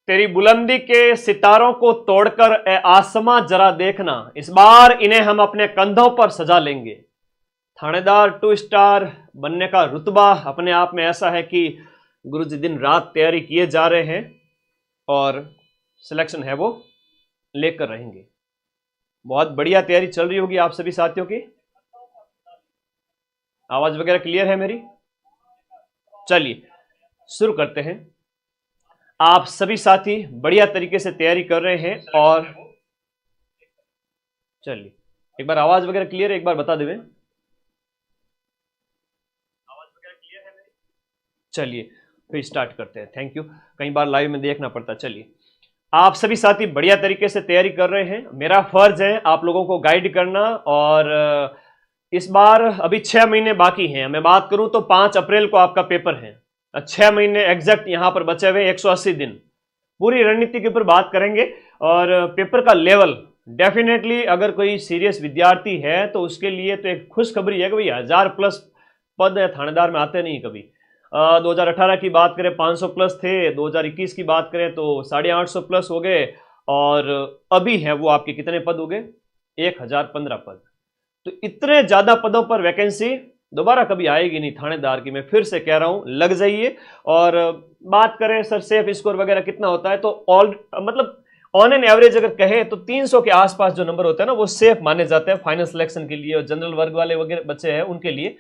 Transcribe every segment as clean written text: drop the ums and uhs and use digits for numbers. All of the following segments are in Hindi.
तेरी बुलंदी के सितारों को तोड़कर ए आसमां जरा देखना, इस बार इन्हें हम अपने कंधों पर सजा लेंगे। थानेदार 2 स्टार बनने का रुतबा अपने आप में ऐसा है कि गुरुजी दिन रात तैयारी किए जा रहे हैं और सिलेक्शन है वो लेकर रहेंगे। बहुत बढ़िया तैयारी चल रही होगी आप सभी साथियों की। आवाज वगैरह क्लियर है मेरी? चलिए शुरू करते हैं। आप सभी साथी बढ़िया तरीके से तैयारी कर रहे हैं और चलिए एक बार आवाज वगैरह क्लियर है, एक बार बता देवें। आवाज वगैरह क्लियर है मेरी? चलिए फिर स्टार्ट करते हैं। थैंक यू, कई बार लाइव में देखना पड़ता। चलिए आप सभी साथी बढ़िया तरीके से तैयारी कर रहे हैं। मेरा फर्ज है आप लोगों को गाइड करना और इस बार अभी 6 महीने बाकी हैं। मैं बात करूं तो 5 अप्रैल को आपका पेपर है। 6 महीने एग्जैक्ट यहां पर बचे हुए, 180 दिन। पूरी रणनीति के ऊपर बात करेंगे और पेपर का लेवल डेफिनेटली अगर कोई सीरियस विद्यार्थी है तो उसके लिए तो एक खुशखबरी है कि भाई 1000+ पद थानेदार में आते नहीं कभी। 2018 की बात करें 500+ थे, 2021 की बात करें तो 850+ हो गए और अभी है वो आपके कितने पद हो गए? 1015 पद। तो इतने ज्यादा पदों पर वैकेंसी दोबारा कभी आएगी नहीं थानेदार की। मैं फिर से कह रहा हूं, लग जाइए। और बात करें सर सेफ स्कोर वगैरह कितना होता है, तो ऑल मतलब ऑन एन एवरेज अगर कहे तो 300 के आसपास जो नंबर होते हैं ना वो सेफ माने जाते हैं फाइनल सिलेक्शन के लिए। और जनरल वर्ग वाले वगैरह बच्चे हैं उनके लिए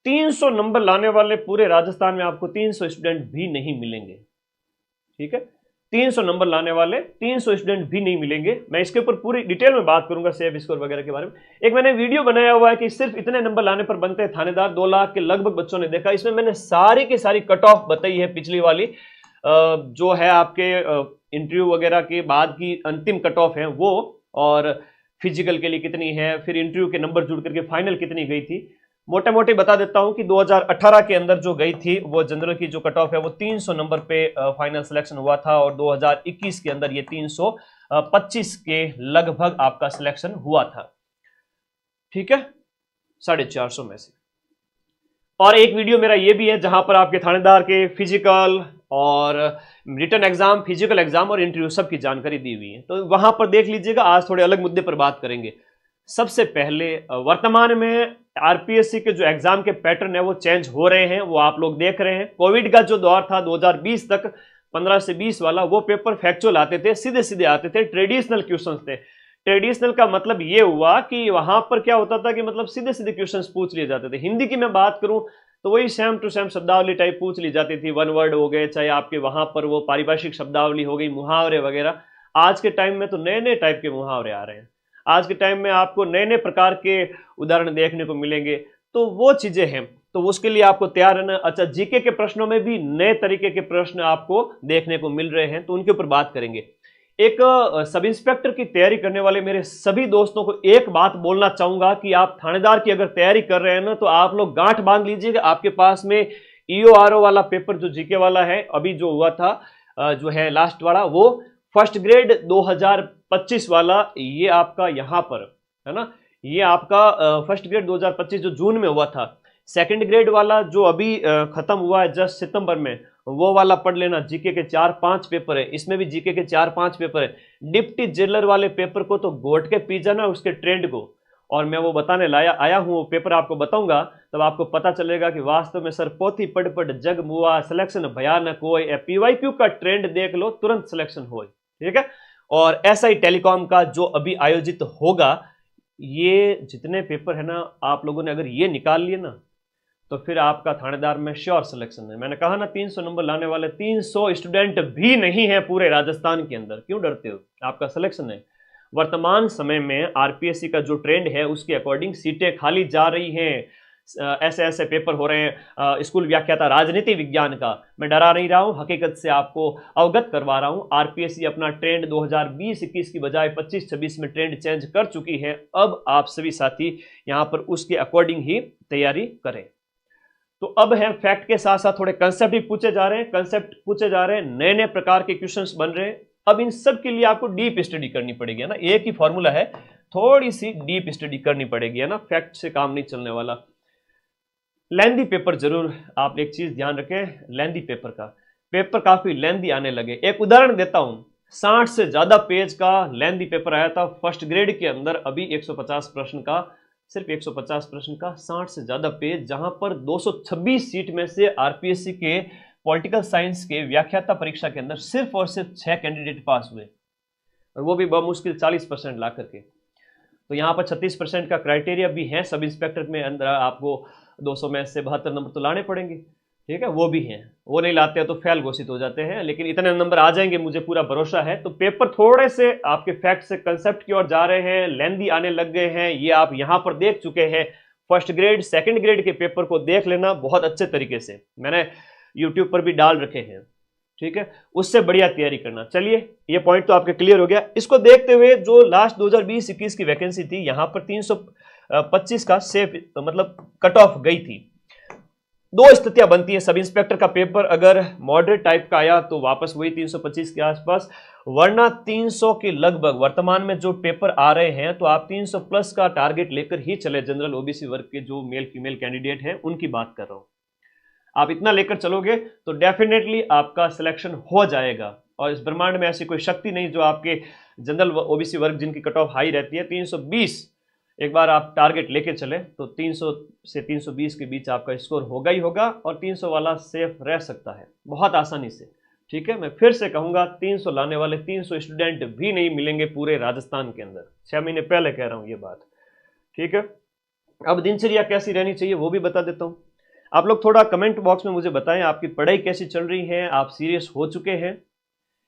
300 नंबर लाने वाले पूरे राजस्थान में आपको 300 स्टूडेंट भी नहीं मिलेंगे। ठीक है, 300 नंबर लाने वाले 300 स्टूडेंट भी नहीं मिलेंगे। मैं इसके ऊपर पूरी डिटेल में बात करूंगा सेफ स्कोर वगैरह के बारे में। एक मैंने वीडियो बनाया हुआ है कि सिर्फ इतने नंबर लाने पर बनते हैं थानेदार। 2 लाख के लगभग बच्चों ने देखा। इसमें मैंने सारी की सारी कट ऑफ बताई है। पिछली वाली जो है आपके इंटरव्यू वगैरह के बाद की अंतिम कट ऑफ है वो, और फिजिकल के लिए कितनी है, फिर इंटरव्यू के नंबर जुड़ करके फाइनल कितनी गई थी। मोटे मोटे बता देता हूं कि 2018 के अंदर जो गई थी वो जनरल की जो कट ऑफ है वो 300 नंबर पे फाइनल सिलेक्शन हुआ था और 2021 के अंदर ये 325 के लगभग आपका सिलेक्शन हुआ था। ठीक है, 450 में से। और एक वीडियो मेरा ये भी है जहां पर आपके थानेदार के फिजिकल और रिटन एग्जाम, फिजिकल एग्जाम और इंटरव्यू सब की जानकारी दी हुई है, तो वहां पर देख लीजिएगा। आज थोड़े अलग मुद्दे पर बात करेंगे। सबसे पहले वर्तमान में आरपीएससी के जो एग्जाम के पैटर्न है वो चेंज हो रहे हैं, वो आप लोग देख रहे हैं। कोविड का जो दौर था 2020 तक 15 से 20 वाला, वो पेपर फैक्चुअल आते थे, सीधे सीधे आते थे, ट्रेडिशनल क्वेश्चंस थे। ट्रेडिशनल का मतलब ये हुआ कि वहां पर क्या होता था कि मतलब सीधे सीधे क्वेश्चंस पूछ लिए जाते थे। हिंदी की मैं बात करूं तो वही सेम टू सेम शब्दावली टाइप पूछ ली जाती थी। 1 वर्ड हो गए, चाहे आपके वहां पर वो पारिभाषिक शब्दावली हो गई, मुहावरे वगैरह। आज के टाइम में तो नए नए टाइप के मुहावरे आ रहे हैं। आज के टाइम में आपको नए नए प्रकार के उदाहरण देखने को मिलेंगे, तो वो चीजें हैं, तो उसके लिए आपको तैयार रहना। अच्छा, जीके के प्रश्नों में भी नए तरीके के प्रश्न आपको देखने को मिल रहे हैं, तो उनके ऊपर बात करेंगे। एक सब इंस्पेक्टर की तैयारी करने वाले मेरे सभी दोस्तों को एक बात बोलना चाहूंगा कि आप थानेदार की अगर तैयारी कर रहे हैं ना, तो आप लोग गांठ बांध लीजिएगा। आपके पास में ईओआरओ वाला पेपर जो जीके वाला है अभी जो हुआ था, जो है लास्ट वाला, वो फर्स्ट ग्रेड 2025 वाला, ये आपका यहां पर है ना, ये आपका फर्स्ट ग्रेड 2025 जो जून में हुआ था। सेकंड ग्रेड वाला जो अभी खत्म हुआ है जस्ट सितंबर में, वो वाला पढ़ लेना। जीके के 4-5 पेपर है, इसमें भी जीके के 4-5 पेपर है। डिप्टी जेलर वाले पेपर को तो घोट के पी जाना उसके ट्रेंड को, और मैं वो बताने आया हूं। वो पेपर आपको बताऊंगा, तब आपको पता चलेगा कि वास्तव में सर पोथी पढ़ पढ़ जग मुआ, सिलेक्शन भयानक हो। पीवाईक्यू का ट्रेंड देख लो, तुरंत सिलेक्शन हो। ठीक है, और एसआई टेलीकॉम का जो अभी आयोजित होगा, ये जितने पेपर है ना, आप लोगों ने अगर ये निकाल लिए ना, तो फिर आपका थानेदार में श्योर सिलेक्शन है। मैंने कहा ना 300 नंबर लाने वाले 300 स्टूडेंट भी नहीं है पूरे राजस्थान के अंदर। क्यों डरते हो? आपका सिलेक्शन है। वर्तमान समय में आरपीएससी का जो ट्रेंड है उसके अकॉर्डिंग सीटें खाली जा रही हैं। ऐसे ऐसे पेपर हो रहे हैं। स्कूल व्याख्याता राजनीति विज्ञान का, मैं डरा नहीं रहा हूं, हकीकत से आपको अवगत करवा रहा हूं। आरपीएससी अपना ट्रेंड 2020-21 की बजाय 25-26 में ट्रेंड चेंज कर चुकी है। अब आप सभी साथी यहां पर उसके अकॉर्डिंग ही तैयारी करें। तो अब है फैक्ट के साथ साथ थोड़े कंसेप्ट भी पूछे जा रहे हैं, कंसेप्ट पूछे जा रहे हैं, नए नए प्रकार के क्वेश्चंस बन रहे हैं। अब इन सब के लिए आपको डीप स्टडी करनी पड़ेगी, है ना। एक ही फॉर्मूला है, थोड़ी सी डीप स्टडी करनी पड़ेगी, है ना। फैक्ट से काम नहीं चलने वाला। लेंदी पेपर जरूर आप एक चीज ध्यान रखें लेंदी पेपर का। पेपर काफी लेंदी आने लगे। एक उदाहरण देता हूं, 60 से ज्यादा पेज का लेंदी पेपर आया था फर्स्ट ग्रेड के अंदर, अभी 150 प्रश्न का, सिर्फ 150 प्रश्न का 60 से ज्यादा पेज, जहां पर 226 सीट में से आरपीएससी के पॉलिटिकल साइंस के व्याख्याता परीक्षा के अंदर सिर्फ और सिर्फ 6 कैंडिडेट पास हुए, और वो भी बमुश्किल 40% ला करके। तो यहाँ पर 36% का क्राइटेरिया भी है, सब इंस्पेक्टर में अंदर आपको 200 में से 72 नंबर तो लाने पड़ेंगे, ठीक है, वो भी हैं, वो नहीं लाते हैं तो फेल घोषित हो जाते हैं, लेकिन इतने नंबर आ जाएंगे, मुझे पूरा भरोसा है। तो पेपर थोड़े से आपके फैक्ट से कंसेप्ट की ओर जा रहे हैं, लेंदी आने लग गए हैं, ये आप यहां पर देख चुके हैं। फर्स्ट ग्रेड सेकंड ग्रेड के पेपर को देख लेना बहुत अच्छे तरीके से, मैंने यूट्यूब पर भी डाल रखे हैं, ठीक है, उससे बढ़िया तैयारी करना। चलिए ये पॉइंट तो आपके क्लियर हो गया। इसको देखते हुए जो लास्ट 2020-21 की वैकेंसी थी, यहां पर 325 का सेफ मतलब कट ऑफ गई थी। दो स्थितियां बनती है, सब इंस्पेक्टर का पेपर अगर मॉडरेट टाइप का आया तो वापस वही 325 के आसपास, वरना 300 के लगभग वर्तमान में जो पेपर आ रहे हैं, तो आप 300 प्लस का टारगेट लेकर ही चले। जनरल ओबीसी वर्ग के जो मेल फीमेल कैंडिडेट हैं उनकी बात कर रहा हूं, आप इतना लेकर चलोगे तो डेफिनेटली आपका सिलेक्शन हो जाएगा। और इस ब्रह्मांड में ऐसी कोई शक्ति नहीं जो आपके जनरल ओबीसी वर्ग जिनकी कट ऑफ हाई रहती है 320, एक बार आप टारगेट लेके चले तो 300 से 320 के बीच आपका स्कोर होगा ही होगा, और 300 वाला सेफ रह सकता है बहुत आसानी से, ठीक है। मैं फिर से कहूंगा 300 लाने वाले 300 स्टूडेंट भी नहीं मिलेंगे पूरे राजस्थान के अंदर, 6 महीने पहले कह रहा हूं ये बात, ठीक है। अब दिनचर्या कैसी रहनी चाहिए वो भी बता देता हूं। आप लोग थोड़ा कमेंट बॉक्स में मुझे बताएं आपकी पढ़ाई कैसी चल रही है, आप सीरियस हो चुके हैं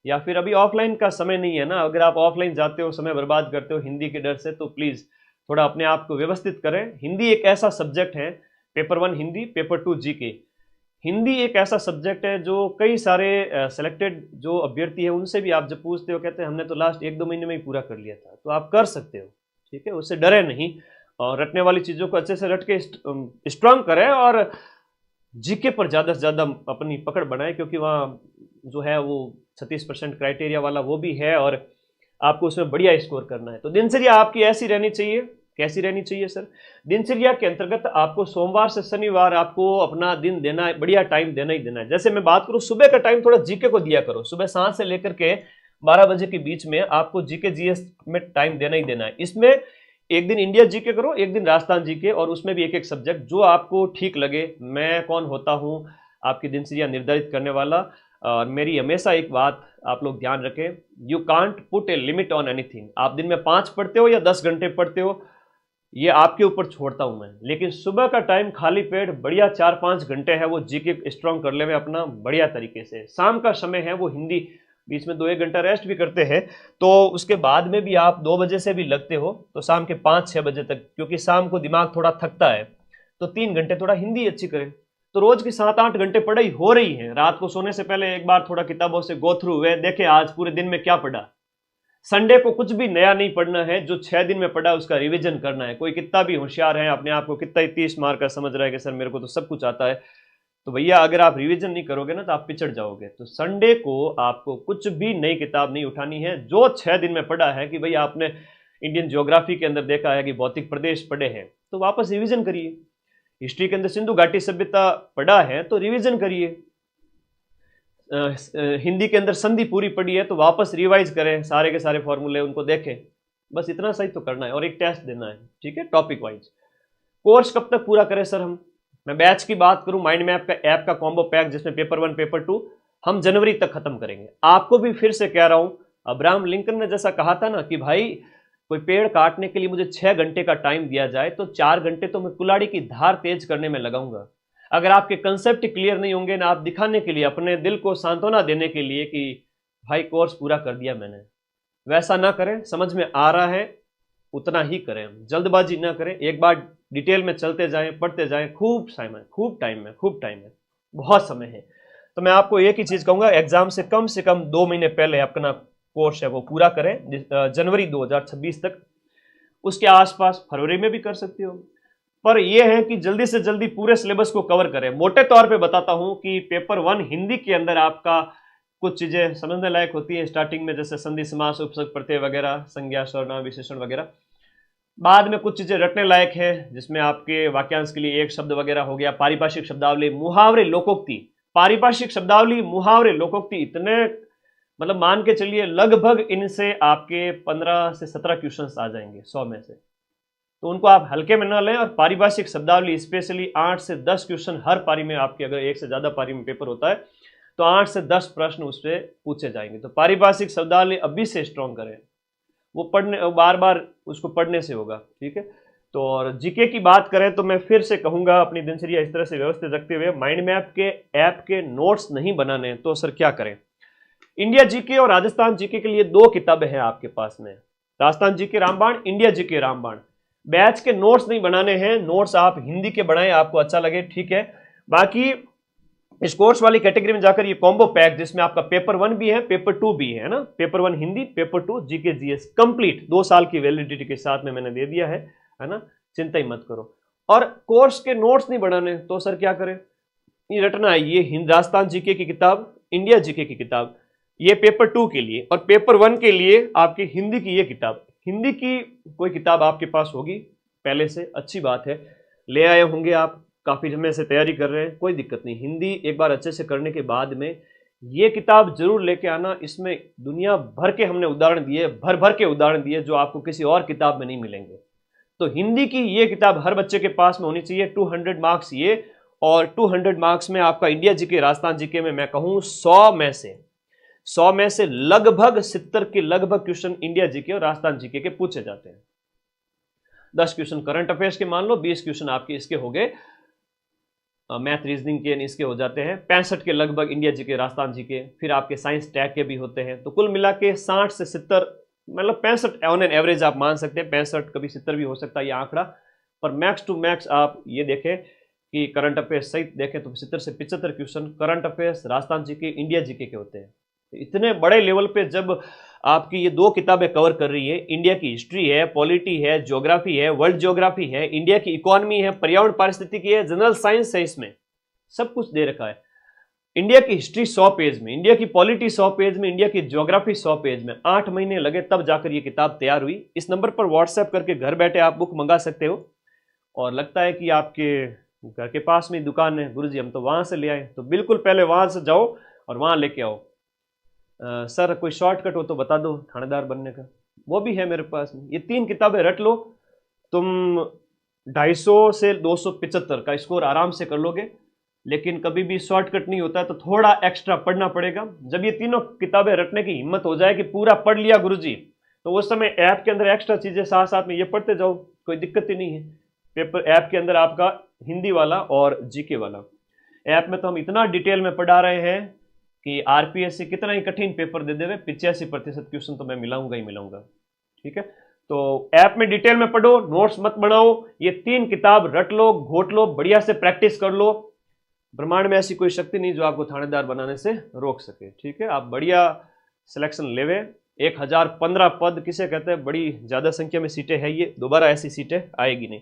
या फिर अभी ऑफलाइन का समय नहीं है ना। अगर आप ऑफलाइन जाते हो, समय बर्बाद करते हो हिंदी के डर से, तो प्लीज थोड़ा अपने आप को व्यवस्थित करें। हिंदी एक ऐसा सब्जेक्ट है, paper 1 Hindi, paper 2 GK. Hindi एक ऐसा सब्जेक्ट है जो कई सारे सेलेक्टेड जो अभ्यर्थी है उनसे भी आप जब पूछते हो, कहते हैं हमने तो लास्ट 1-2 महीने में ही पूरा कर लिया था। तो आप कर सकते हो, ठीक है, उससे डरे नहीं, और रटने वाली चीजों को अच्छे से रट के स्ट्रांग करें, और जीके पर ज्यादा से ज्यादा अपनी पकड़ बनाएं, क्योंकि वहाँ जो है वो 36% क्राइटेरिया वाला वो भी है, और आपको उसमें बढ़िया स्कोर करना है। तो दिनचर्या आपकी ऐसी रहनी चाहिए। कैसी रहनी चाहिए सर? दिनचर्या के अंतर्गत आपको सोमवार से शनिवार आपको अपना दिन देना है, बढ़िया टाइम देना ही देना है। जैसे मैं बात करूं, सुबह का टाइम थोड़ा जीके को दिया करो, सुबह 7 से लेकर के 12 बजे के बीच में आपको जीके जीएस में टाइम देना ही देना है। इसमें एक दिन इंडिया जीके करो, एक दिन राजस्थान जीके, और उसमें भी एक एक सब्जेक्ट जो आपको ठीक लगे। मैं कौन होता हूं आपकी दिनचर्या निर्धारित करने वाला, और मेरी हमेशा एक बात आप लोग ध्यान रखें, you can't put a limit on anything. आप दिन में 5 पढ़ते हो या 10 घंटे पढ़ते हो, ये आपके ऊपर छोड़ता हूं मैं, लेकिन सुबह का टाइम खाली पेट बढ़िया 4-5 घंटे है वो जीके स्ट्रांग कर ले अपना बढ़िया तरीके से। शाम का समय है वो हिंदी, बीच में 2-1 घंटा रेस्ट भी करते हैं, तो उसके बाद में भी आप 2 बजे से भी लगते हो तो शाम के 5-6 बजे तक, क्योंकि शाम को दिमाग थोड़ा थकता है, तो 3 घंटे थोड़ा हिंदी अच्छी करें। तो रोज की 7-8 घंटे पढ़ाई हो रही है। रात को सोने से पहले एक बार थोड़ा किताबों से गो थ्रू हुए, देखे आज पूरे दिन में क्या पढ़ा। संडे को कुछ भी नया नहीं पढ़ना है, जो 6 दिन में पढ़ा उसका रिवीजन करना है। कोई कितना भी होशियार है, अपने आप को कितना ही 30 मार्क का समझ रहा है कि सर मेरे को तो सब कुछ आता है, तो भैया अगर आप रिवीजन नहीं करोगे ना तो आप पिछड़ जाओगे। तो संडे को आपको कुछ भी नई किताब नहीं उठानी है। जो 6 दिन में पढ़ा है कि भाई आपने इंडियन ज्योग्राफी के अंदर देखा है कि भौतिक प्रदेश पढ़े हैं, तो वापस रिवीजन करिए। हिस्ट्री के अंदर सिंधु घाटी सभ्यता पढ़ा है तो रिवीजन करिए। हिंदी के अंदर संधि पूरी पढ़ी है तो वापस रिवाइज करें, सारे के सारे फॉर्मूले उनको देखें। बस इतना सही तो करना है, और एक टेस्ट देना है, ठीक है, टॉपिक वाइज। कोर्स कब तक पूरा करें सर हम? मैं बैच की बात करूं, माइंड मैप का ऐप का कॉम्बो पैक जिसमें पेपर 1 पेपर 2 हम जनवरी तक खत्म करेंगे। आपको भी फिर से कह रहा हूं, अब्राहम लिंकन ने जैसा कहा था ना कि भाई कोई पेड़ काटने के लिए मुझे 6 घंटे का टाइम दिया जाए तो 4 घंटे तो मैं कुल्हाड़ी की धार तेज करने में लगाऊंगा। अगर आपके कंसेप्ट क्लियर नहीं होंगे ना, आप दिखाने के लिए, अपने दिल को सांत्वना देने के लिए कि भाई कोर्स पूरा कर दिया मैंने, वैसा ना करें। समझ में आ रहा है उतना ही करें, जल्दबाजी ना करें, एक बार डिटेल में चलते जाएं, पढ़ते जाएं। खूब टाइम है, खूब टाइम है, बहुत समय है। तो मैं आपको एक ही चीज कहूंगा, एग्जाम से कम 2 महीने पहले अपना कोर्स है वो पूरा करें, जनवरी 2026 तक। उसके आसपास फरवरी में भी कर सकते हो, पर यह है कि जल्दी से जल्दी पूरे सिलेबस को कवर करें। मोटे तौर पे बताता हूं कि पेपर 1 हिंदी के अंदर आपका कुछ चीजें समझने लायक होती है स्टार्टिंग में, जैसे संधि समास उपसर्ग प्रत्यय वगैरह, संज्ञा सर्वनाम विशेषण वगैरह। बाद में कुछ चीजें रटने लायक है जिसमें आपके वाक्यांश के लिए एक शब्द वगैरह हो गया, पारिभाषिक शब्दावली, मुहावरे, लोकोक्ति, पारिभाषिक शब्दावली, मुहावरे, लोकोक्ति, इतने मतलब मान के चलिए लगभग इनसे आपके 15 से 17 क्वेश्चंस आ जाएंगे 100 में से, तो उनको आप हल्के में ना लें। और पारिभाषिक शब्दावली स्पेशली 8 से 10 क्वेश्चन हर पारी में, आपके अगर एक से ज्यादा पारी में पेपर होता है तो 8 से 10 प्रश्न उससे पूछे जाएंगे। तो पारिभाषिक शब्दावली अभी से स्ट्रॉन्ग करें, वो पढ़ने, बार बार उसको पढ़ने से होगा, ठीक है। तो और जीके की बात करें तो मैं फिर से कहूंगा, अपनी दिनचर्या इस तरह से व्यवस्थित रखते हुए माइंड मैप के ऐप के नोट्स नहीं बनाने, तो सर क्या करें? इंडिया जीके और राजस्थान जीके के लिए 2 किताबें हैं आपके पास में, राजस्थान जीके रामबाण, इंडिया जीके रामबाण। बैच के नोट्स नहीं बनाने हैं, नोट्स आप हिंदी के बनाएं, आपको अच्छा लगे, ठीक है। बाकी इस कोर्स वाली कैटेगरी में जाकर ये कॉम्बो पैक, जिसमें आपका पेपर 1 भी है, पेपर 2 भी है ना, paper 1 Hindi, paper 2 GK GS complete 2 साल की वैलिडिटी के साथ में मैंने दे दिया है ना, चिंता ही मत करो। और कोर्स के नोट्स नहीं बनाने, तो सर क्या करें? ये रटना है, ये राजस्थान जीके की किताब, इंडिया जीके की किताब, ये पेपर 2 के लिए, और पेपर 1 के लिए आपकी हिंदी की ये किताब। हिंदी की कोई किताब आपके पास होगी पहले से, अच्छी बात है, ले आए होंगे आप, काफी समय से तैयारी कर रहे हैं, कोई दिक्कत नहीं। हिंदी एक बार अच्छे से करने के बाद में ये किताब जरूर लेके आना। इसमें दुनिया भर के हमने उदाहरण दिए, भर भर के उदाहरण दिए, जो आपको किसी और किताब में नहीं मिलेंगे। तो हिंदी की ये किताब हर बच्चे के पास में होनी चाहिए। 200 मार्क्स ये, और 200 मार्क्स में आपका इंडिया जीके, राजस्थान जीके में मैं कहूं 100 में से लगभग 70 के लगभग क्वेश्चन इंडिया जीके और राजस्थान जीके के पूछे जाते हैं। 10 क्वेश्चन करंट अफेयर्स के मान लो, 20 क्वेश्चन आपके इसके हो गए, मैथ रीजनिंग के इसके हो जाते हैं। 65 के लगभग इंडिया जीके, राजस्थान जीके, फिर आपके साइंस टैग के भी होते हैं। तो कुल मिला के 60 से 70, मतलब 65 ऑन एन एवरेज आप मान सकते हैं, 65 कभी 70 भी हो सकता है ये आंकड़ा, पर मैक्स टू मैक्स आप ये देखें कि करंट अफेयर्स सहित देखें तो 70 से 75 question current affairs, Rajasthan GK, India GK के होते हैं। इतने बड़े लेवल पे जब आपकी ये 2 किताबें कवर कर रही है, इंडिया की हिस्ट्री है, पॉलिटी है, ज्योग्राफी है, वर्ल्ड ज्योग्राफी है, इंडिया की इकोनॉमी है, पर्यावरण पारिस्थितिकी है, जनरल साइंस है, इसमें सब कुछ दे रखा है। इंडिया की हिस्ट्री 100 पेज में, इंडिया की पॉलिटी 100 पेज में, इंडिया की ज्योग्राफी 100 पेज में। 8 महीने लगे तब जाकर ये किताब तैयार हुई। इस नंबर पर व्हाट्सएप करके घर बैठे आप बुक मंगा सकते हो, और लगता है कि आपके घर के पास में दुकान है, गुरुजी हम तो वहां से ले आए, तो बिल्कुल पहले वहां से जाओ और वहां लेके आओ। सर कोई शॉर्टकट हो तो बता दो थानेदार बनने का, वो भी है मेरे पास में। ये 3 किताबें रट लो, तुम 250 से 275 का स्कोर आराम से कर लोगे। लेकिन कभी भी शॉर्टकट नहीं होता है, तो थोड़ा एक्स्ट्रा पढ़ना पड़ेगा। जब ये तीनों किताबें रटने की हिम्मत हो जाए कि पूरा पढ़ लिया गुरुजी, तो उस समय ऐप के अंदर एक्स्ट्रा चीजें साथ साथ में ये पढ़ते जाओ, कोई दिक्कत ही नहीं है। पेपर ऐप के अंदर आपका हिंदी वाला और जीके वाला, ऐप में तो हम इतना डिटेल में पढ़ा रहे हैं कि आरपीएससी कितना ही कठिन पेपर दे देवे, 85% क्वेश्चन तो मैं मिलाऊंगा ही मिलाऊंगा, ठीक है। तो ऐप में डिटेल में पढ़ो, नोट्स मत बनाओ, ये 3 किताब रट लो, घोट लो, बढ़िया से प्रैक्टिस कर लो। ब्रह्मांड में ऐसी कोई शक्ति नहीं जो आपको थानेदार बनाने से रोक सके, ठीक है। आप बढ़िया सिलेक्शन लेवे। 1015 पद किसे कहते हैं, बड़ी ज्यादा संख्या में सीटें है, ये दोबारा ऐसी सीटें आएगी नहीं।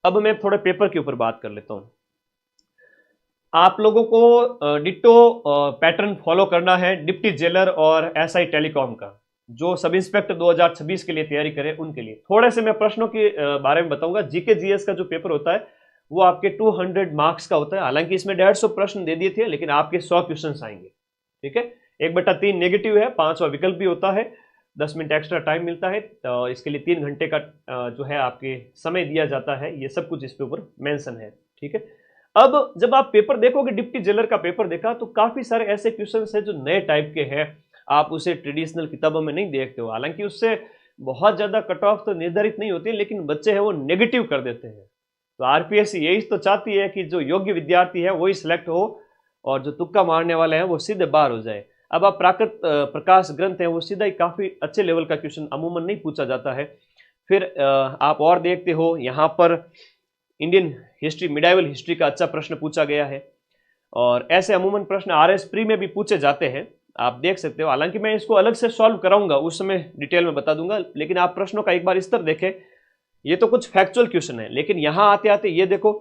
अब मैं थोड़े पेपर के ऊपर बात कर लेता हूं। आप लोगों को डिट्टो पैटर्न फॉलो करना है डिप्टी जेलर और एसआई टेलीकॉम का, जो सब इंस्पेक्टर 2026 के लिए तैयारी करें उनके लिए। थोड़े से मैं प्रश्नों के बारे में बताऊंगा। जीके जीएस का जो पेपर होता है वो आपके 200 मार्क्स का होता है। हालांकि इसमें 150 प्रश्न दे दिए थे, लेकिन आपके 100 क्वेश्चन आएंगे, ठीक है। 1/3 नेगेटिव है, 5वां विकल्प भी होता है, 10 मिनट एक्स्ट्रा टाइम मिलता है। तो इसके लिए 3 घंटे का जो है आपके समय दिया जाता है। ये सब कुछ इस पे ऊपर मेंशन है, ठीक है। अब जब आप पेपर देखोगे, डिप्टी जेलर का पेपर देखा, तो काफी सारे ऐसे क्वेश्चन है जो नए टाइप के हैं, आप उसे ट्रेडिशनल किताबों में नहीं देखते हो। हालांकि उससे बहुत ज्यादा कट ऑफ तो निर्धारित नहीं होती, लेकिन बच्चे हैं वो नेगेटिव कर देते हैं। तो आरपीएससी यही तो चाहती है कि जो योग्य विद्यार्थी है वही सिलेक्ट हो, और जो तुक्का मारने वाले हैं वो सीधे बाहर हो जाए। अब आप प्राकृत प्रकाश ग्रंथ है, वो सीधा ही काफी अच्छे लेवल का क्वेश्चन अमूमन नहीं पूछा जाता है। फिर आप और देखते हो यहाँ पर इंडियन हिस्ट्री, मिडाइवल हिस्ट्री का अच्छा प्रश्न पूछा गया है, और ऐसे अमूमन प्रश्न आरएस प्री में भी पूछे जाते हैं, आप देख सकते हो। हालांकि मैं इसको अलग से सॉल्व कराऊंगा, उस समय डिटेल में बता दूंगा, लेकिन आप प्रश्नों का एक बार स्तर देखें। ये तो कुछ फैक्चुअल क्वेश्चन है, लेकिन यहां आते आते ये देखो,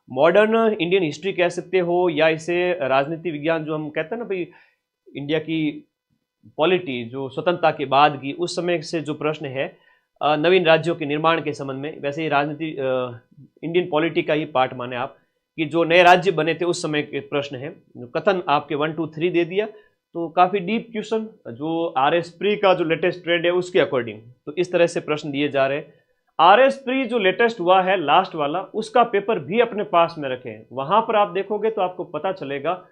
मॉडर्न इंडियन हिस्ट्री कह सकते हो, या इसे राजनीति विज्ञान जो हम कहते हैं ना भाई, इंडिया की पॉलिटी जो स्वतंत्रता के बाद की, उस समय से जो प्रश्न है नवीन राज्यों के निर्माण के संबंध में, वैसे ही राजनीति इंडियन पॉलिटी का ही पार्ट माने आप, कि जो नए राज्य बने थे उस समय के प्रश्न है। कथन आपके 1 2 3 दे दिया, तो काफी डीप क्वेश्चन, जो आरएस प्री का जो लेटेस्ट ट्रेंड है उसके अकॉर्डिंग तो इस तरह से प्रश्न दिए जा रहे हैं। आरएस प्री जो लेटेस्ट हुआ है लास्ट वाला, उसका पेपर भी अपने पास में रखें, वहां पर आप देखोगे तो आपको पता चलेगा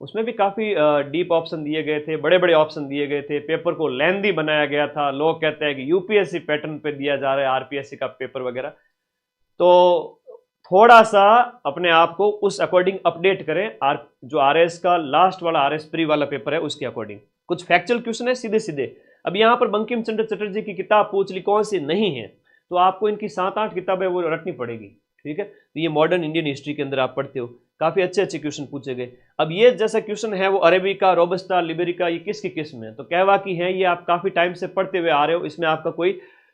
उसमें भी काफी डीप ऑप्शन दिए गए थे, बड़े बड़े ऑप्शन दिए गए थे, पेपर को लेंदी बनाया गया था। लोग कहते हैं कि यूपीएससी पैटर्न पे दिया जा रहा है आरपीएससी का पेपर वगैरह। तो थोड़ा सा अपने आप को उस अकॉर्डिंग अपडेट करें, जो आरएस का लास्ट वाला आरएस प्री वाला पेपर है उसके अकॉर्डिंग। कुछ फैक्चुअल क्वेश्चन है सीधे सीधे। अब यहाँ पर बंकिम चंद्र चटर्जी की किताब पूछ ली कौन सी नहीं है, तो आपको इनकी 7-8 किताबें वो रटनी पड़ेगी, ठीक है। तो ये मॉडर्न इंडियन हिस्ट्री के अंदर आप पढ़ते हो, काफी अच्छे अच्छे क्वेश्चन पूछे गए। अब ये जैसा क्वेश्चन है वो अरेबिका, रोबस्टा, लिबेरिका, ये किसकी किस्म है, तो कहवा की है, ये आप काफी टाइम से पढ़ते हुए आ रहे हो, इसमें आपका कोई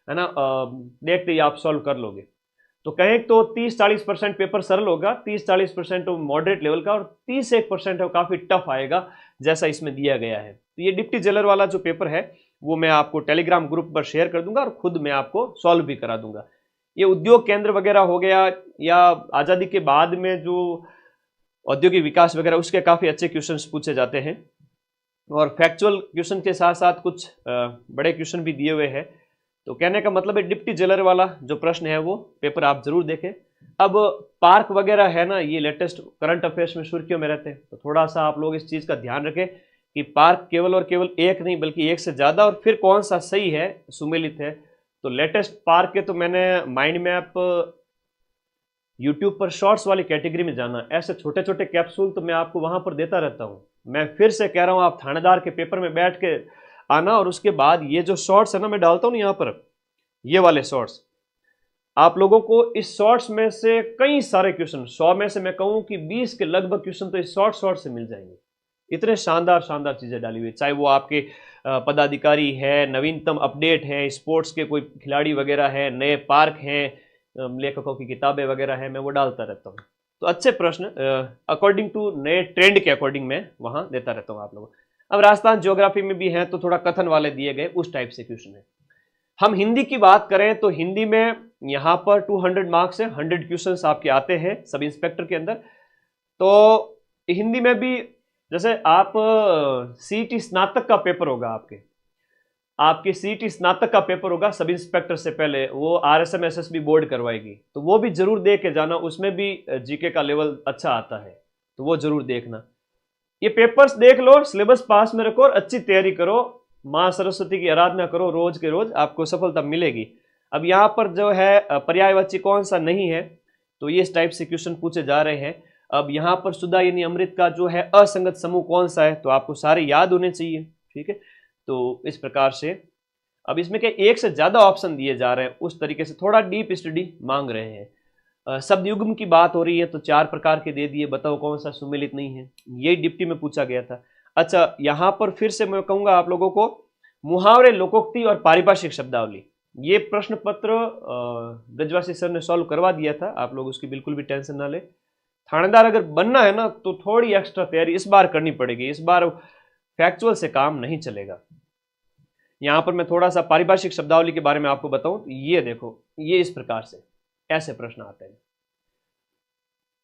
है ना देखते ही आप सॉल्व कर लोगे। तो कहें तो 30-40% पेपर सरल होगा, 30-40% मॉडरेट लेवल का, और 30-1% है काफी टफ आएगा जैसा इसमें दिया गया है। तो ये डिप्टी जेलर वाला जो पेपर है वो मैं आपको टेलीग्राम ग्रुप पर शेयर कर दूंगा और खुद मैं आपको सॉल्व भी करा दूंगा। ये उद्योग केंद्र वगैरह हो गया, या आजादी के बाद में जो औद्योगिक विकास वगैरह, उसके काफी अच्छे क्वेश्चंस पूछे जाते हैं, और फैक्चुअल क्वेश्चन के साथ साथ कुछ बड़े क्वेश्चन भी दिए हुए हैं। तो कहने का मतलब है डिप्टी जेलर वाला जो प्रश्न है वो पेपर आप जरूर देखें। अब पार्क वगैरह है ना, ये लेटेस्ट करंट अफेयर्स में सुर्खियों में रहते हैं, तो थोड़ा सा आप लोग इस चीज का ध्यान रखें कि पार्क केवल और केवल एक नहीं बल्कि एक से ज्यादा, और फिर कौन सा सही है, सुमेलित है। तो लेटेस्ट पार्क के तो मैंने माइंड मैप यूट्यूब पर शॉर्ट्स वाली कैटेगरी में जाना, ऐसे छोटे छोटे कैप्सूल तो मैं आपको वहां पर देता रहता हूं। मैं फिर से कह रहा हूं, आप थानेदार के पेपर में बैठ के आना, और उसके बाद ये जो शॉर्ट्स है ना मैं डालता हूं ना यहाँ पर, ये वाले शॉर्ट्स, आप लोगों को इस शॉर्ट्स में से कई सारे क्वेश्चन, 100 में से मैं कहूं कि 20 के लगभग क्वेश्चन तो इस शॉर्ट से मिल जाएंगे। इतने शानदार शानदार चीजें डाली हुई, चाहे वो आपके पदाधिकारी है, नवीनतम अपडेट है, स्पोर्ट्स के कोई खिलाड़ी वगैरह है, नए पार्क हैं, लेखकों की किताबें वगैरह है, मैं वो डालता रहता हूँ। तो अच्छे प्रश्न अकॉर्डिंग टू नए ट्रेंड के अकॉर्डिंग मैं वहां देता रहता हूँ आप लोगों। अब राजस्थान ज्योग्राफी में भी है तो थोड़ा कथन वाले दिए गए, उस टाइप से क्वेश्चन है। हम हिंदी की बात करें तो हिंदी में यहाँ पर 200 मार्क्स है, 100 क्वेश्चंस आपके आते हैं सब इंस्पेक्टर के अंदर। तो हिंदी में भी जैसे आप सीईटी स्नातक का पेपर होगा, आपके सीईटी स्नातक का पेपर होगा सब इंस्पेक्टर से पहले, वो आरएसएम एसएसबी बोर्ड करवाएगी, तो वो भी जरूर दे के जाना, उसमें भी जीके का लेवल अच्छा आता है, तो वो जरूर देखना। ये पेपर्स देख लो, सिलेबस पास में रखो और अच्छी तैयारी करो, माँ सरस्वती की आराधना करो, रोज के रोज आपको सफलता मिलेगी। अब यहाँ पर जो है पर्यायवाची कौन सा नहीं है, तो ये इस टाइप से क्वेश्चन पूछे जा रहे हैं। अब यहाँ पर सुधा यानी अमृत का जो है असंगत समूह कौन सा है, तो आपको सारे याद होने चाहिए, ठीक है। तो इस प्रकार से अब इसमें क्या एक से ज्यादा ऑप्शन दिए जा रहे हैं, उस तरीके से थोड़ा डीप स्टडी मांग रहे हैं। शब्द युग्म की बात हो रही है तो 4 प्रकार के दे दिए, बताओ कौन सा सुमेलित नहीं है, यही डिप्टी में पूछा गया था। अच्छा, यहाँ पर फिर से मैं कहूंगा आप लोगों को, मुहावरे, लोकोक्ति और पारिभाषिक शब्दावली, ये प्रश्न पत्र ब्रजवासी सर ने सॉल्व करवा दिया था, आप लोग उसकी बिल्कुल भी टेंशन ना ले। थानेदार अगर बनना है ना तो थोड़ी एक्स्ट्रा तैयारी इस बार करनी पड़ेगी, इस बार फैक्चुअल से काम नहीं चलेगा। यहां पर मैं थोड़ा सा पारिभाषिक शब्दावली के बारे में आपको बताऊं, ये देखो, ये इस प्रकार से ऐसे प्रश्न आते हैं,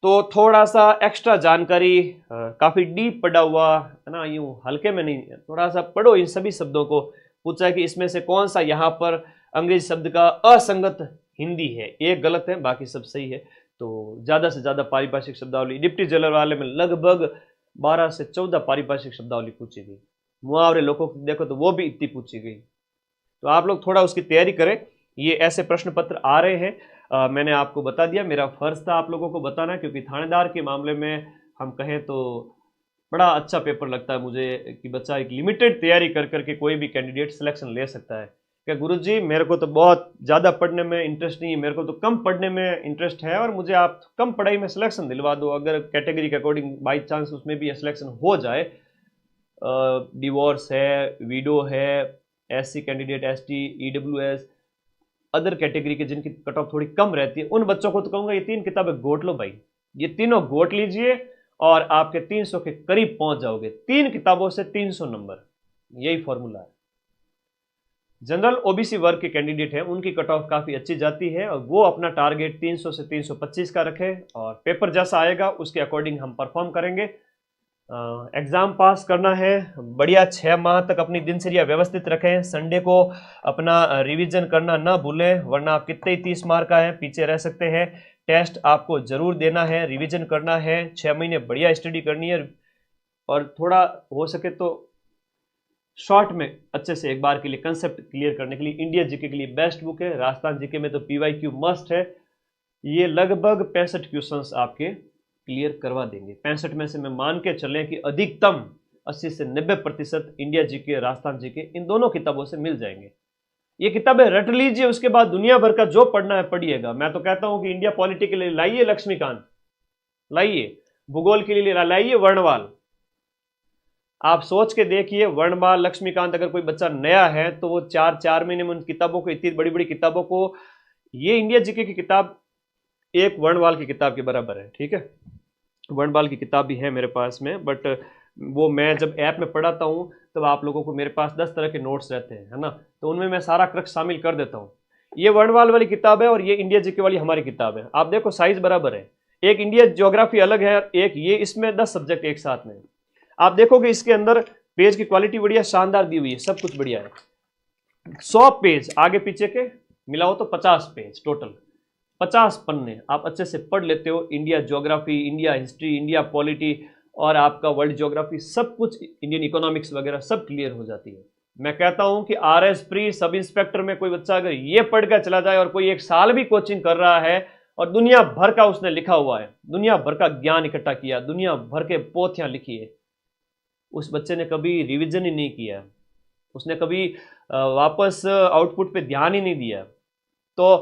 तो थोड़ा सा एक्स्ट्रा जानकारी, काफी डीप पढ़ा हुआ है ना, यूं हल्के में नहीं, थोड़ा सा पढ़ो इन सभी शब्दों को। पूछा है कि इसमें से कौन सा यहाँ पर अंग्रेजी शब्द का असंगत हिंदी है, एक गलत है बाकी सब सही है। तो ज्यादा से ज्यादा पारिभाषिक शब्दावली, डिप्टी जेलर वाले में लगभग 12 से 14 पारिभाषिक शब्दावली पूछी गई। मुहावरे, लोगों को देखो तो वो भी इतनी पूछी गई, तो आप लोग थोड़ा उसकी तैयारी करें। ये ऐसे प्रश्न पत्र आ रहे हैं, मैंने आपको बता दिया, मेरा फर्ज था आप लोगों को बताना, क्योंकि थानेदार के मामले में हम कहें तो बड़ा अच्छा पेपर लगता है मुझे कि बच्चा एक लिमिटेड तैयारी कर करके कोई भी कैंडिडेट सिलेक्शन ले सकता है। क्या गुरुजी मेरे को तो बहुत ज़्यादा पढ़ने में इंटरेस्ट नहीं है, मेरे को तो कम पढ़ने में इंटरेस्ट है, और मुझे आप कम पढ़ाई में सिलेक्शन दिलवा दो, अगर कैटेगरी के अकॉर्डिंग बाई चांस उसमें भी सिलेक्शन हो जाए, डिवोर्स है, वीडो है, SC candidate, ST, EWS, other category के जिनकी कट ऑफ थोड़ी कम रहती है, उन बच्चों को तो कहूँगा ये 3 किताबें गोट लो भाई, ये तीनों गोट लीजिए और आपके 300 के करीब पहुंच जाओगे। 3 किताबों से 300 नंबर, यही फॉर्मूला है। जनरल ओबीसी वर्ग के कैंडिडेट हैं उनकी कट ऑफ काफ़ी अच्छी जाती है और वो अपना टारगेट 300 से 325 का रखें और पेपर जैसा आएगा उसके अकॉर्डिंग हम परफॉर्म करेंगे। एग्ज़ाम पास करना है बढ़िया, 6 माह तक अपनी दिनचर्या व्यवस्थित रखें, संडे को अपना रिवीजन करना ना भूलें वरना आप कितने ही 30 मार्क का है पीछे रह सकते हैं। टेस्ट आपको जरूर देना है, रिवीजन करना है, 6 महीने बढ़िया स्टडी करनी है और थोड़ा हो सके तो शॉर्ट में अच्छे से एक बार के लिए कंसेप्ट क्लियर करने के लिए इंडिया जीके के लिए बेस्ट बुक है। राजस्थान जीके में तो पीवाईक्यू मस्ट है, ये लगभग 65 क्वेश्चंस आपके क्लियर करवा देंगे। 65 में से मैं मान के चलें कि अधिकतम 80 से 90% इंडिया जीके राजस्थान जीके इन दोनों किताबों से मिल जाएंगे। ये किताबें रट लीजिए, उसके बाद दुनिया भर का जो पढ़ना है पढ़िएगा। मैं तो कहता हूं कि इंडिया पॉलिटी के लिए लाइए लक्ष्मीकांत, लाइए भूगोल के लिए लाइए वर्णवाल। आप सोच के देखिए वर्णमाल लक्ष्मीकांत, अगर कोई बच्चा नया है तो वो 4 महीने में उन किताबों को, इतनी बड़ी बड़ी किताबों को, ये इंडिया जीके की किताब एक वर्णवाल की किताब के बराबर है। ठीक है, वर्णवाल की किताब भी है मेरे पास में, बट वो मैं जब ऐप में पढ़ाता हूँ तब आप लोगों को मेरे पास 10 तरह के नोट्स रहते हैं, है ना, तो उनमें मैं सारा क्रक्स शामिल कर देता हूँ। ये वर्णवाल वाली किताब है और ये इंडिया जीके वाली हमारी किताब है। आप देखो साइज बराबर है, एक इंडिया ज्योग्राफी अलग है, एक ये, इसमें 10 सब्जेक्ट एक साथ में। आप देखोगे इसके अंदर पेज की क्वालिटी बढ़िया शानदार दी हुई है, सब कुछ बढ़िया है। 100 पेज आगे पीछे के मिलाओ तो 50 पेज टोटल, 50 पन्ने आप अच्छे से पढ़ लेते हो। India geography, India history, India polity और आपका वर्ल्ड ज्योग्राफी, सब कुछ, इंडियन इकोनॉमिक्स वगैरह सब क्लियर हो जाती है। मैं कहता हूं कि आरएस प्री सब इंस्पेक्टर में कोई बच्चा अगर ये पढ़ कर चला जाए और कोई 1 साल भी कोचिंग कर रहा है और दुनिया भर का उसने लिखा हुआ है, दुनिया भर का ज्ञान इकट्ठा किया, दुनिया भर के पोथियां लिखी है, उस बच्चे ने कभी रिवीजन ही नहीं किया, उसने कभी वापस आउटपुट पे ध्यान ही नहीं दिया। तो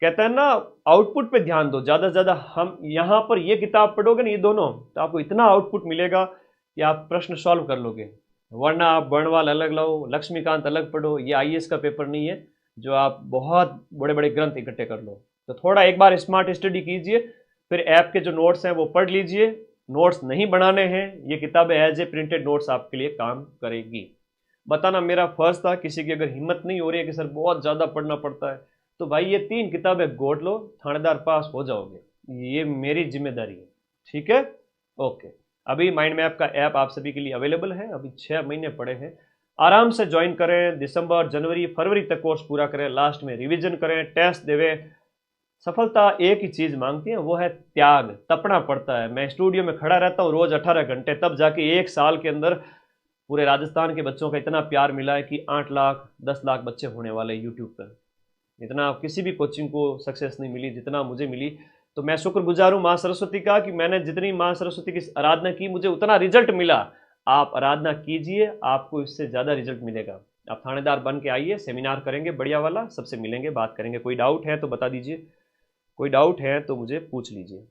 कहते हैं ना, आउटपुट पे ध्यान दो ज़्यादा से ज़्यादा। हम यहाँ पर ये किताब पढ़ोगे ना, ये दोनों, तो आपको इतना आउटपुट मिलेगा कि आप प्रश्न सॉल्व कर लोगे। वरना आप वर्णवाल अलग लो, लक्ष्मीकांत अलग पढ़ो, ये आईएएस का पेपर नहीं है जो आप बहुत बड़े बड़े ग्रंथ इकट्ठे कर लो। तो थोड़ा एक बार स्मार्ट स्टडी कीजिए, फिर ऐप के जो नोट्स हैं वो पढ़ लीजिए। नोट्स नहीं बनाने हैं, ये किताबें एज ए प्रिंटेड नोट्स आपके लिए काम करेगी। बताना मेरा फर्ज था। किसी की अगर हिम्मत नहीं हो रही है कि सर बहुत ज़्यादा पढ़ना पड़ता है, तो भाई ये 3 किताबें गोद लो, थानेदार पास हो जाओगे, ये मेरी जिम्मेदारी है। ठीक है, ओके। अभी माइंड मैप का ऐप आप सभी के लिए अवेलेबल है, अभी 6 महीने पड़े हैं, आराम से ज्वाइन करें। दिसंबर, जनवरी, फरवरी तक कोर्स पूरा करें, लास्ट में रिवीजन करें, टेस्ट देवें। सफलता एक ही चीज़ मांगती है, वो है त्याग, तपना पड़ता है। मैं स्टूडियो में खड़ा रहता हूँ रोज़ 18 घंटे, तब जाके 1 साल के अंदर पूरे राजस्थान के बच्चों का इतना प्यार मिला है कि 8 लाख 10 लाख बच्चे होने वाले यूट्यूब पर। इतना किसी भी कोचिंग को सक्सेस नहीं मिली जितना मुझे मिली। तो मैं शुक्रगुजार हूँ माँ सरस्वती का कि मैंने जितनी माँ सरस्वती की आराधना की मुझे उतना रिजल्ट मिला। आप आराधना कीजिए, आपको इससे ज़्यादा रिजल्ट मिलेगा। आप थानेदार बन के आइए, सेमिनार करेंगे बढ़िया वाला, सबसे मिलेंगे, बात करेंगे। कोई डाउट है तो बता दीजिए, कोई डाउट है तो मुझे पूछ लीजिए।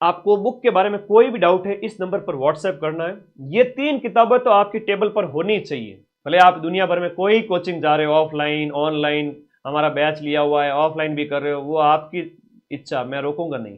आपको बुक के बारे में कोई भी डाउट है इस नंबर पर व्हाट्सएप करना है। ये 3 किताबें तो आपकी टेबल पर होनी चाहिए, भले आप दुनिया भर में कोई कोचिंग जा रहे हो, ऑफलाइन ऑनलाइन, हमारा बैच लिया हुआ है, ऑफलाइन भी कर रहे हो, वो आपकी इच्छा, मैं रोकूंगा नहीं।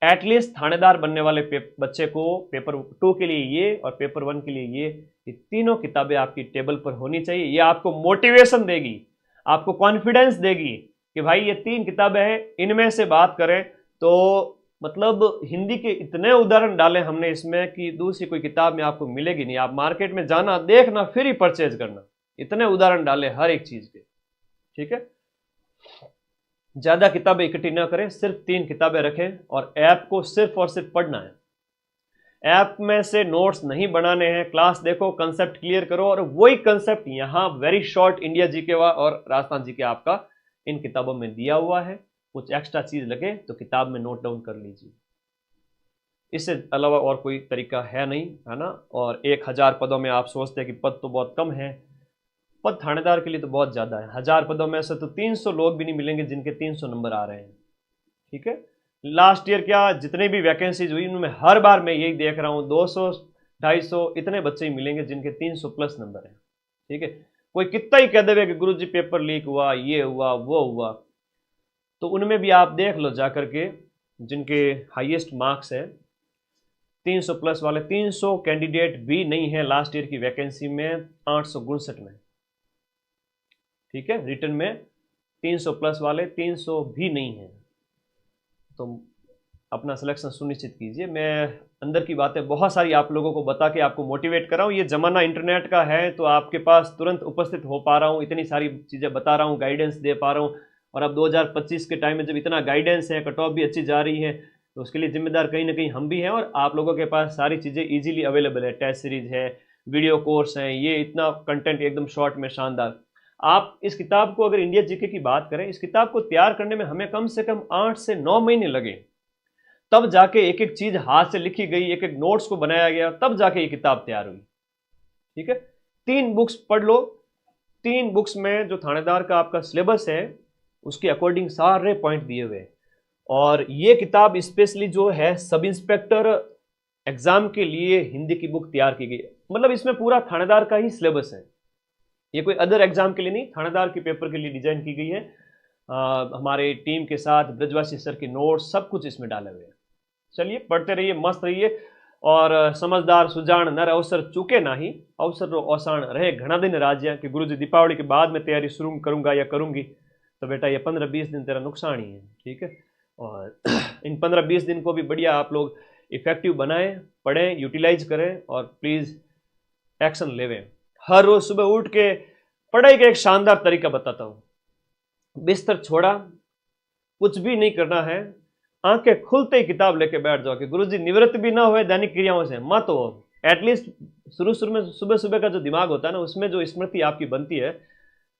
एटलीस्ट थानेदार बनने वाले बच्चे को पेपर 2 के लिए ये और पेपर 1 के लिए ये तीनों किताबें आपकी टेबल पर होनी चाहिए। ये आपको मोटिवेशन देगी, आपको कॉन्फिडेंस देगी कि भाई ये 3 किताबें हैं, इनमें से बात करें तो मतलब हिंदी के इतने उदाहरण डाले हमने इसमें कि दूसरी कोई किताब में आपको मिलेगी नहीं। आप मार्केट में जाना, देखना, फिर ही परचेज करना, इतने उदाहरण डाले हर एक चीज के। ठीक है, ज्यादा किताबें इकट्ठी ना करें, सिर्फ 3 किताबें रखें और ऐप को सिर्फ और सिर्फ पढ़ना है। ऐप में से नोट्स नहीं बनाने हैं, क्लास देखो, कंसेप्ट क्लियर करो और वही कंसेप्ट यहाँ वेरी शॉर्ट इंडिया जीके और राजस्थान जीके आपका इन किताबों में दिया हुआ है। कुछ एक्स्ट्रा चीज लगे तो किताब में नोट डाउन कर लीजिए, इससे अलावा और कोई तरीका है नहीं, है ना। और 1000 पदों में आप सोचते हैं कि पद तो बहुत कम है, पद थानेदार के लिए तो बहुत ज्यादा है। 1000 पदों में से तो 300 लोग भी नहीं मिलेंगे जिनके 300 नंबर आ रहे हैं। ठीक है, लास्ट ईयर क्या जितने भी वैकेंसीज हुई उनमें हर बार मैं यही देख रहा हूँ 200 250 इतने बच्चे ही मिलेंगे जिनके 300 प्लस नंबर है। ठीक है, कोई कितना ही कह देवे कि गुरुजी पेपर लीक हुआ, ये हुआ, वो हुआ, तो उनमें भी आप देख लो जाकर के जिनके हाईएस्ट मार्क्स है 300 प्लस वाले 300 कैंडिडेट भी नहीं है लास्ट ईयर की वैकेंसी में 859 में। ठीक है, रिटर्न में 300 प्लस वाले 300 भी नहीं है, तो अपना सिलेक्शन सुनिश्चित कीजिए। मैं अंदर की बातें बहुत सारी आप लोगों को बता के आपको मोटिवेट कर रहा हूँ। ये जमाना इंटरनेट का है तो आपके पास तुरंत उपस्थित हो पा रहा हूँ, इतनी सारी चीज़ें बता रहा हूँ, गाइडेंस दे पा रहा हूँ। और अब 2025 के टाइम में जब इतना गाइडेंस है, कट ऑफ भी अच्छी जा रही है, तो उसके लिए जिम्मेदार कहीं ना कहीं हम भी हैं। और आप लोगों के पास सारी चीज़ें ईजिली अवेलेबल है, टेस्ट सीरीज है, वीडियो कोर्स हैं, ये इतना कंटेंट एकदम शॉर्ट में शानदार। आप इस किताब को, अगर इंडिया जीके की बात करें, इस किताब को तैयार करने में हमें कम से कम 8 से 9 महीने लगे, तब जाके एक एक चीज हाथ से लिखी गई, एक एक नोट्स को बनाया गया, तब जाके ये किताब तैयार हुई। ठीक है, 3 बुक्स पढ़ लो, 3 बुक्स में जो थानेदार का आपका सिलेबस है उसके अकॉर्डिंग सारे पॉइंट दिए हुए। और ये किताब स्पेशली जो है सब इंस्पेक्टर एग्जाम के लिए हिंदी की बुक तैयार की गई, मतलब इसमें पूरा थानेदार का ही सिलेबस है, ये कोई अदर एग्जाम के लिए नहीं, थानेदार के पेपर के लिए डिजाइन की गई है। हमारे टीम के साथ ब्रजवासी सर के नोट्स सब कुछ इसमें डाले हुए हैं। चलिए पढ़ते रहिए, मस्त रहिए, और समझदार सुजान नर अवसर चूके नाही, अवसर रो औसाण रहे घना दिन राज्य कि गुरुजी दीपावली के बाद में तैयारी शुरू करूंगा या करूंगी, तो बेटा ये 15-20 दिन तेरा नुकसान ही है। ठीक है, और इन 15-20 दिन को भी बढ़िया आप लोग इफेक्टिव बनाएं, पढ़ें, यूटिलाइज करें और प्लीज एक्शन लेवें। हर रोज सुबह उठ के पढ़ाई का एक शानदार तरीका बताता हूँ। बिस्तर छोड़ा, कुछ भी नहीं करना है, आंखें खुलते ही किताब लेके बैठ जाओ कि गुरुजी निवृत्त भी ना हुए दैनिक क्रियाओं से मत हो। एटलीस्ट शुरू में सुबह सुबह का जो दिमाग होता है ना, उसमें जो स्मृति आपकी बनती है,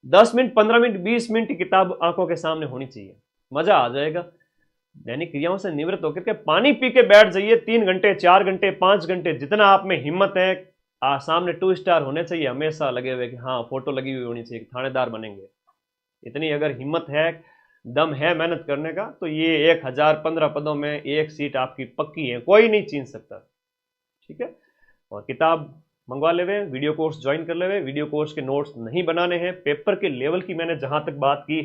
10 मिनट 15 मिनट 20 मिनट की किताब आंखों के सामने होनी चाहिए, मजा आ जाएगा। दैनिक क्रियाओं से निवृत्त होकर के पानी पी के बैठ जाइए, 3 घंटे 4 घंटे 5 घंटे, जितना आप में हिम्मत है। सामने 2 स्टार होने चाहिए हमेशा लगे हुए कि हाँ फोटो लगी हुई होनी चाहिए, थानेदार बनेंगे। इतनी अगर हिम्मत है, दम है मेहनत करने का, तो ये 1015 पदों में 1 सीट आपकी पक्की है, कोई नहीं छीन सकता। ठीक है, और किताब मंगवा ले हुए, वीडियो कोर्स ज्वाइन कर ले हुए। वीडियो कोर्स के नोट्स नहीं बनाने हैं, पेपर के लेवल की मैंने जहां तक बात की,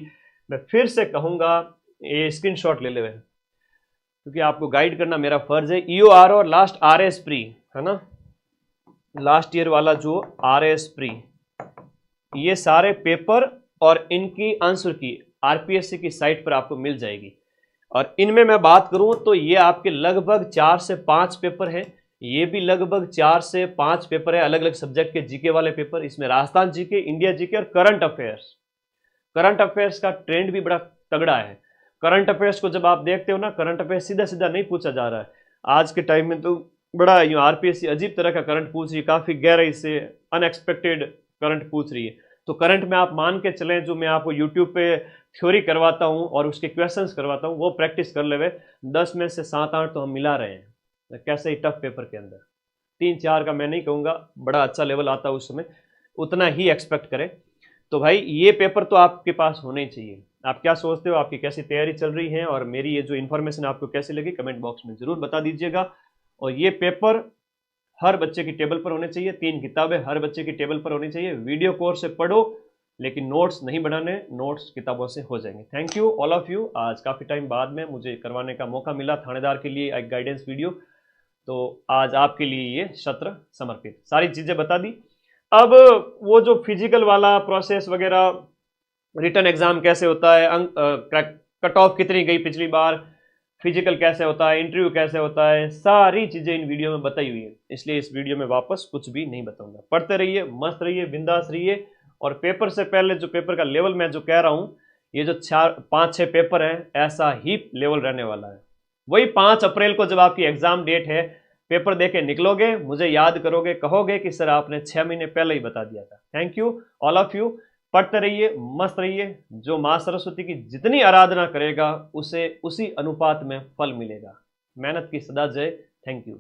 मैं फिर से कहूंगा ये स्क्रीनशॉट ले ले हुए, क्योंकि आपको गाइड करना मेरा फर्ज है। EOR और लास्ट RS प्री है ना, लास्ट ईयर वाला जो RS प्री, ये सारे पेपर और इनकी आंसर की RPSC की साइट पर आपको मिल जाएगी। और इनमें मैं बात करूं तो ये आपके लगभग 4 से 5 पेपर हैं, ये भी लगभग 4 से 5 पेपर है, अलग अलग सब्जेक्ट के जीके वाले पेपर। इसमें राजस्थान जीके, इंडिया जीके और करंट अफेयर्स। करंट अफेयर्स का ट्रेंड भी बड़ा तगड़ा है। करंट अफेयर्स को जब आप देखते हो ना, करंट अफेयर्स सीधा सीधा नहीं पूछा जा रहा है आज के टाइम में, तो बड़ा यूँ RPSC अजीब तरह का करंट पूछ रही है, काफ़ी गहराई से अनएक्सपेक्टेड करंट पूछ रही है। तो करंट में आप मान के चलें, जो मैं आपको यूट्यूब पे थ्योरी करवाता हूँ और उसके क्वेश्चंस करवाता हूँ, वो प्रैक्टिस कर ले। 10 में से 7-8 तो हम मिला रहे हैं, कैसे ही टफ पेपर के अंदर। 3-4 का मैं नहीं कहूँगा, बड़ा अच्छा लेवल आता है उस समय, उतना ही एक्सपेक्ट करें। तो भाई ये पेपर तो आपके पास होने ही चाहिए। आप क्या सोचते हो, आपकी कैसी तैयारी चल रही है, और मेरी ये जो इन्फॉर्मेशन आपको कैसी लगी कमेंट बॉक्स में ज़रूर बता दीजिएगा। और ये पेपर हर बच्चे की टेबल पर होने चाहिए, 3 किताबें हर बच्चे की टेबल पर होनी चाहिए। वीडियो कोर्स से पढ़ो, लेकिन नोट्स नहीं बनाने, नोट्स किताबों से हो जाएंगे। Thank you all of you. आज काफ़ी टाइम बाद में मुझे करवाने का मौका मिला थानेदार के लिए एक गाइडेंस वीडियो, तो आज आपके लिए ये सत्र समर्पित, सारी चीज़ें बता दी। अब वो जो फिजिकल वाला प्रोसेस वगैरह, रिटन एग्जाम कैसे होता है, कट ऑफ कितनी गई पिछली बार, फिजिकल कैसे होता है, इंटरव्यू कैसे होता है, सारी चीज़ें इन वीडियो में बताई हुई है, इसलिए इस वीडियो में वापस कुछ भी नहीं बताऊंगा। पढ़ते रहिए, मस्त रहिए, बिंदास रहिए। और पेपर से पहले जो पेपर का लेवल मैं जो कह रहा हूँ, ये जो 5-6 पेपर हैं, ऐसा ही लेवल रहने वाला है। वही 5 अप्रैल को जब आपकी एग्जाम डेट है, पेपर दे के निकलोगे, मुझे याद करोगे, कहोगे कि सर आपने 6 महीने पहले ही बता दिया था। Thank you all of you. पढ़ते रहिए, मस्त रहिए। जो माँ सरस्वती की जितनी आराधना करेगा उसे उसी अनुपात में फल मिलेगा। मेहनत की सदा जय। Thank you.